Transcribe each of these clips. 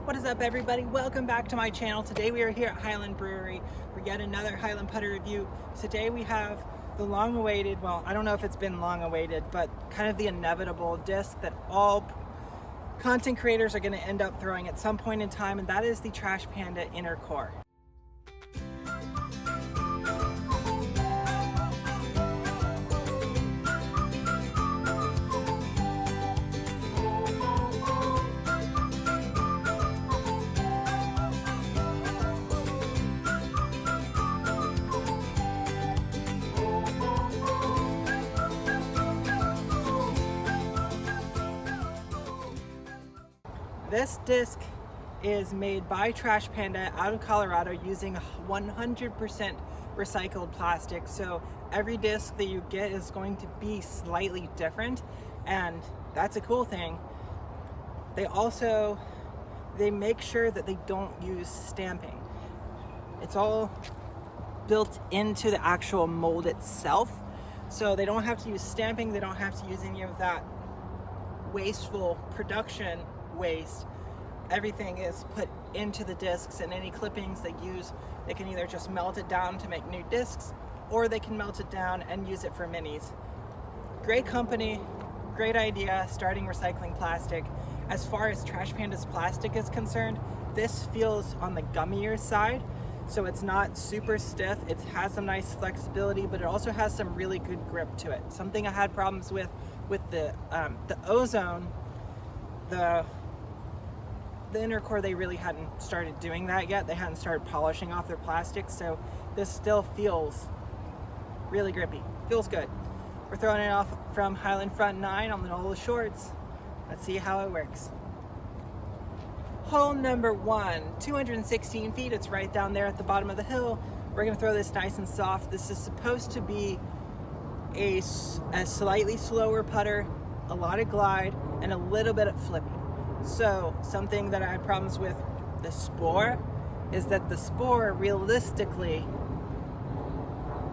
What is up, everybody? Welcome back to my channel. Today we are here at Highland Brewery for yet another Highland putter review. Today we have the long-awaited, well, I don't know if it's been long-awaited, but kind of the inevitable disc that all content creators are going to end up throwing at some point in time, and that is the Trash Panda Inner Core. This disc is made by Trash Panda out of Colorado using 100% recycled plastic. So every disc that you get is going to be slightly different, and that's a cool thing. They make sure that they don't use stamping. It's all built into the actual mold itself. So they don't have to use stamping, they don't have to use any of that wasteful production waste. Everything is put into the discs, and any clippings they use, they can either just melt it down to make new discs, or they can melt it down and use it for minis. Great company, great idea, starting recycling plastic. As far as Trash Panda's plastic is concerned, this feels on the gummier side, so it's not super stiff. It has some nice flexibility, but it also has some really good grip to it. Something I had problems with the Ozone, the inner core, they really hadn't started doing that yet. They hadn't started polishing off their plastic, so this still feels really grippy. Feels good. We're throwing it off from Highland Front 9 on the Nola Shorts. Let's see how it works. Hole number 1, 216 feet. It's right down there at the bottom of the hill. We're gonna throw this nice and soft. This is supposed to be a slightly slower putter, a lot of glide, and a little bit of flipping. So something that I had problems with the Spore is that the Spore realistically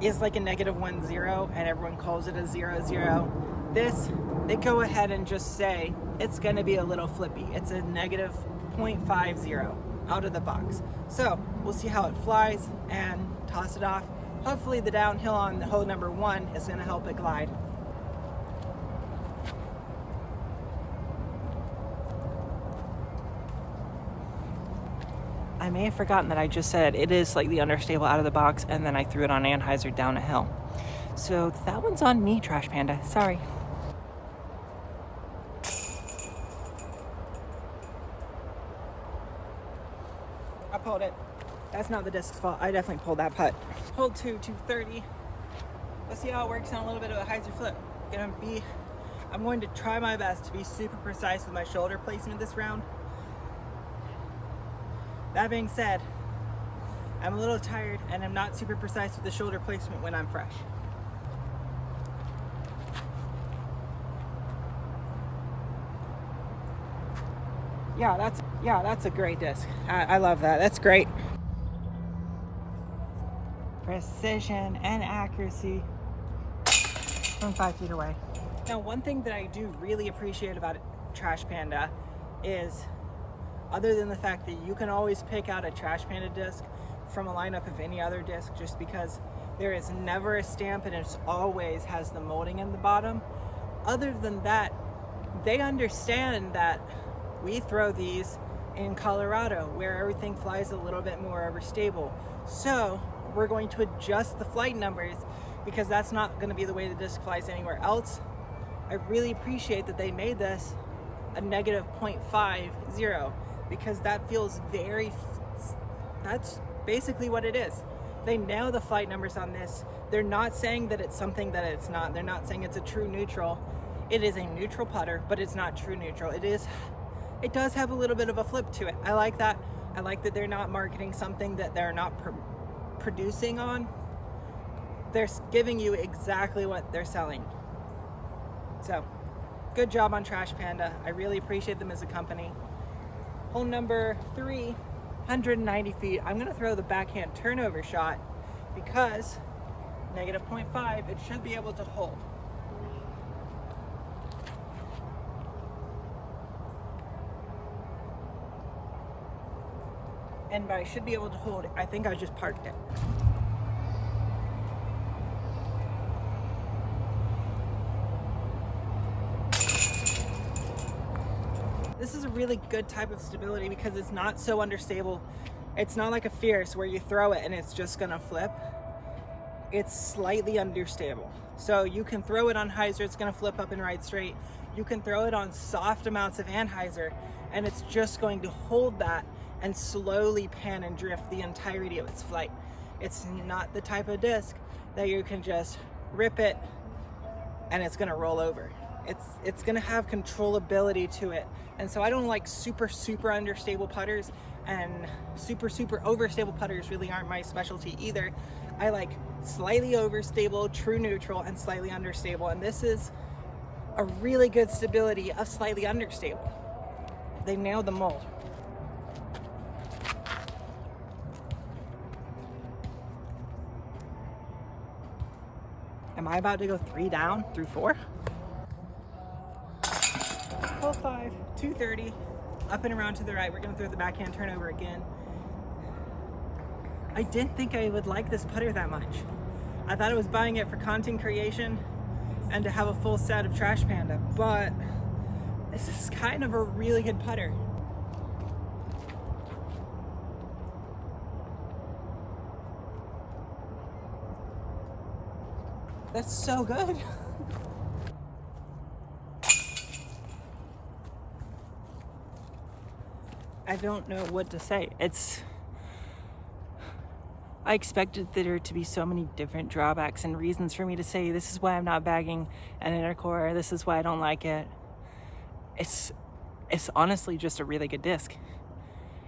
is like a -1-0, and everyone calls it a 0-0. This, they go ahead and just say it's going to be a little flippy. It's a -0.50 out of the box. So we'll see how it flies and toss it off. Hopefully the downhill on hole number 1 is going to help it glide. I may have forgotten that I just said it is slightly understable out of the box, and then I threw it on Anheuser down a hill. So that one's on me, Trash Panda. Sorry. I pulled it. That's not the disc's fault. I definitely pulled that putt. Hole 2, 230. Let's see how it works on a little bit of a hyzer flip. I'm going to try my best to be super precise with my shoulder placement this round. That being said, I'm a little tired and I'm not super precise with the shoulder placement when I'm fresh. Yeah, that's a great disc. I love that. That's great. Precision and accuracy from 5 feet away. Now, one thing that I do really appreciate about Trash Panda is, other than the fact that you can always pick out a Trash Panda disc from a lineup of any other disc, just because there is never a stamp and it always has the molding in the bottom. Other than that, they understand that we throw these in Colorado where everything flies a little bit more overstable. So we're going to adjust the flight numbers because that's not going to be the way the disc flies anywhere else. I really appreciate that they made this a -0.50, because that feels that's basically what it is. They nail the flight numbers on this. They're not saying that it's something that it's not. They're not saying it's a true neutral. It is a neutral putter, but it's not true neutral. It does have a little bit of a flip to it. I like that. I like that they're not marketing something that they're not producing on. They're giving you exactly what they're selling. So, good job on Trash Panda. I really appreciate them as a company. Hole number 3, 190 feet. I'm going to throw the backhand turnover shot because -0.5, it should be able to hold. And I should be able to hold it. I think I just parked it. This is a really good type of stability because it's not so understable. It's not like a fierce where you throw it and it's just gonna flip. It's slightly understable. So you can throw it on hyzer, it's gonna flip up and right straight. You can throw it on soft amounts of anhyzer and it's just going to hold that and slowly pan and drift the entirety of its flight. It's not the type of disc that you can just rip it and it's gonna roll over. It's gonna have controllability to it. And so I don't like super understable putters, and super overstable putters really aren't my specialty either. I like slightly overstable, true neutral, and slightly understable. And this is a really good stability of slightly understable. They nailed the mold. Am I about to go 3 down through 4? Hole 5, 230, up and around to the right. We're gonna throw the backhand turnover again. I didn't think I would like this putter that much. I thought I was buying it for content creation and to have a full set of Trash Panda, but this is kind of a really good putter. That's so good. I don't know what to say. I expected there to be so many different drawbacks and reasons for me to say this is why I'm not bagging an inner core, this is why I don't like it. It's honestly just a really good disc.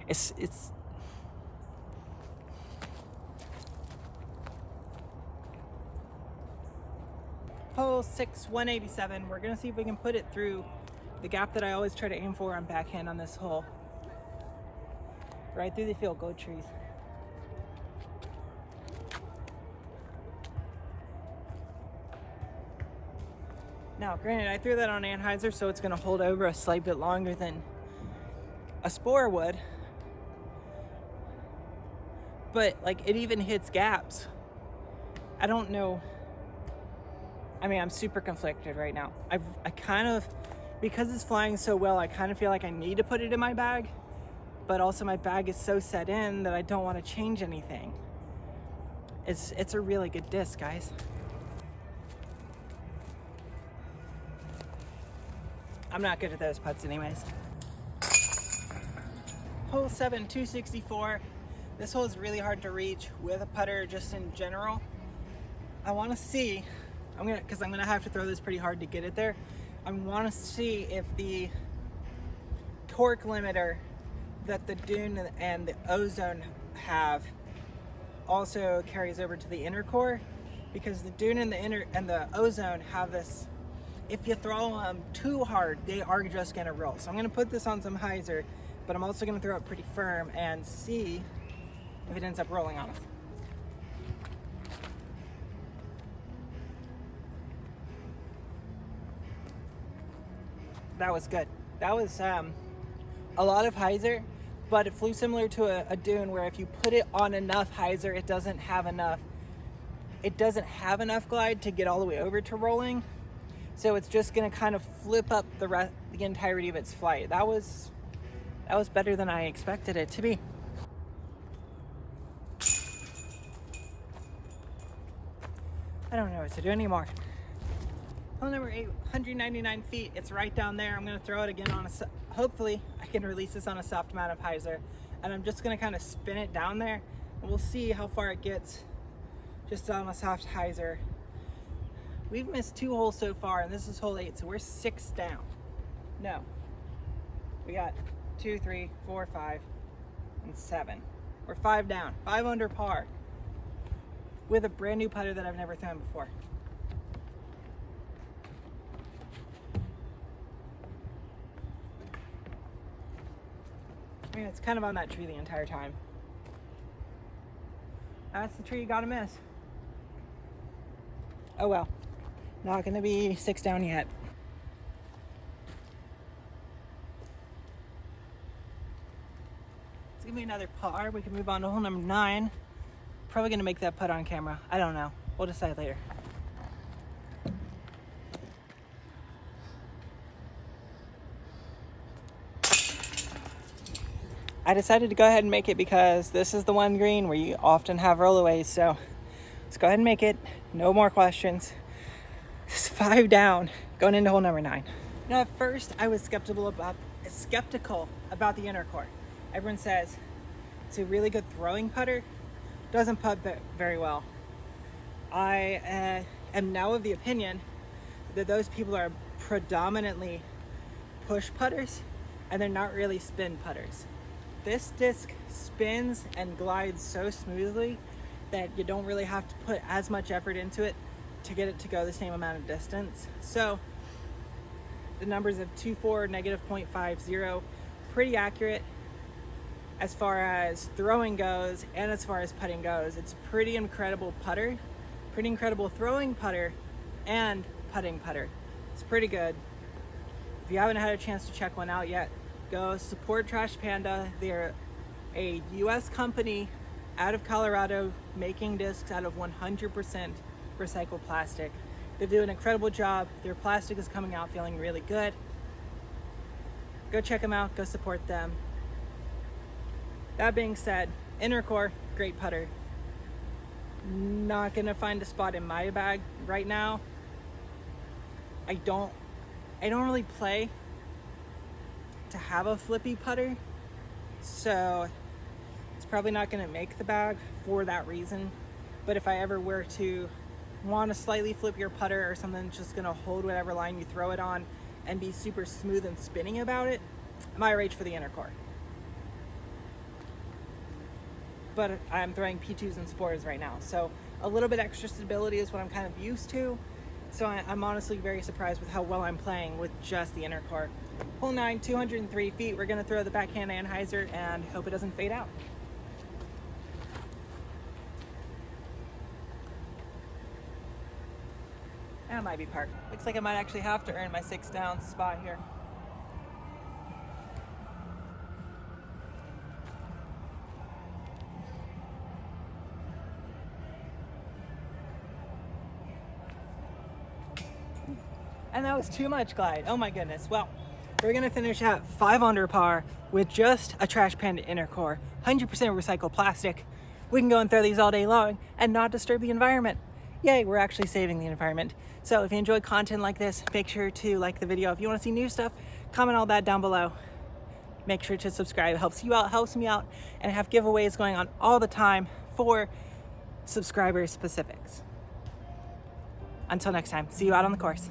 It's hole 6, 187. We're gonna see if we can put it through the gap that I always try to aim for on backhand on this hole. Right through the field goal trees. Now, granted, I threw that on anhyzer, so it's gonna hold over a slight bit longer than a spore would. But like, it even hits gaps. I don't know. I mean, I'm super conflicted right now. I kind of, because it's flying so well, I kind of feel like I need to put it in my bag, but also my bag is so set in that I don't want to change anything. It's a really good disc, guys. I'm not good at those putts anyways. Hole 7, 264. This hole is really hard to reach with a putter just in general. I want to see, because I'm gonna have to throw this pretty hard to get it there. I want to see if the torque limiter that the dune and the ozone have also carries over to the inner core, because the dune and the ozone have this, if you throw them too hard, they are just gonna roll. So I'm gonna put this on some hyzer, but I'm also gonna throw it pretty firm and see if it ends up rolling on us. That was good. That was a lot of hyzer, but it flew similar to a dune where if you put it on enough hyzer, it doesn't have enough glide to get all the way over to rolling. So it's just gonna kind of flip up the entirety of its flight. That was better than I expected it to be. I don't know what to do anymore. Hole number 8, 199 feet. It's right down there. I'm gonna throw it again on hopefully I can release this on a soft amount of hyzer. And I'm just gonna kind of spin it down there and we'll see how far it gets just on a soft hyzer. We've missed 2 holes so far and this is hole 8, so we're 6 down. No, we got 2, 3, 4, 5, and 7. We're 5 down, 5 under par with a brand new putter that I've never thrown before. I mean, it's kind of on that tree the entire time. That's the tree you gotta miss. Oh well, not gonna be 6 down yet. It's give me another par. We can move on to hole number 9. Probably gonna make that putt on camera. I don't know. We'll decide later. I decided to go ahead and make it because this is the one green where you often have rollaways. So let's go ahead and make it. No more questions. It's 5 down going into hole number 9. Now, at first, I was skeptical about the inner core. Everyone says it's a really good throwing putter. Doesn't putt very well. I am now of the opinion that those people are predominantly push putters and they're not really spin putters. This disc spins and glides so smoothly that you don't really have to put as much effort into it to get it to go the same amount of distance. So the numbers of 2.4, -0.50, pretty accurate as far as throwing goes and as far as putting goes. It's a pretty incredible putter, pretty incredible throwing putter and putting putter. It's pretty good. If you haven't had a chance to check one out yet, go support Trash Panda. They're a US company out of Colorado making discs out of 100% recycled plastic. They do an incredible job. Their plastic is coming out feeling really good. Go check them out, go support them. That being said, inner core, great putter. Not gonna find a spot in my bag right now. I don't really play to have a flippy putter, so it's probably not gonna make the bag for that reason. But if I ever were to want a slightly flippier putter or something that's just gonna hold whatever line you throw it on and be super smooth and spinning about it, I might reach for the inner core. But I'm throwing P2s and spores right now, so a little bit extra stability is what I'm kind of used to. So I'm honestly very surprised with how well I'm playing with just the inner core. Hole 9, 203 feet. We're gonna throw the backhand anhyzer and hope it doesn't fade out. That might be parked. Looks like I might actually have to earn my 6 down spot here. And that was too much glide. Oh my goodness. Well, we're gonna finish at 5 under par with just a Trash Panda inner core, 100% recycled plastic. We can go and throw these all day long and not disturb the environment. Yay, we're actually saving the environment. So if you enjoy content like this, make sure to like the video. If you wanna see new stuff, comment all that down below. Make sure to subscribe. It helps you out, helps me out, and I have giveaways going on all the time for subscriber specifics. Until next time, see you out on the course.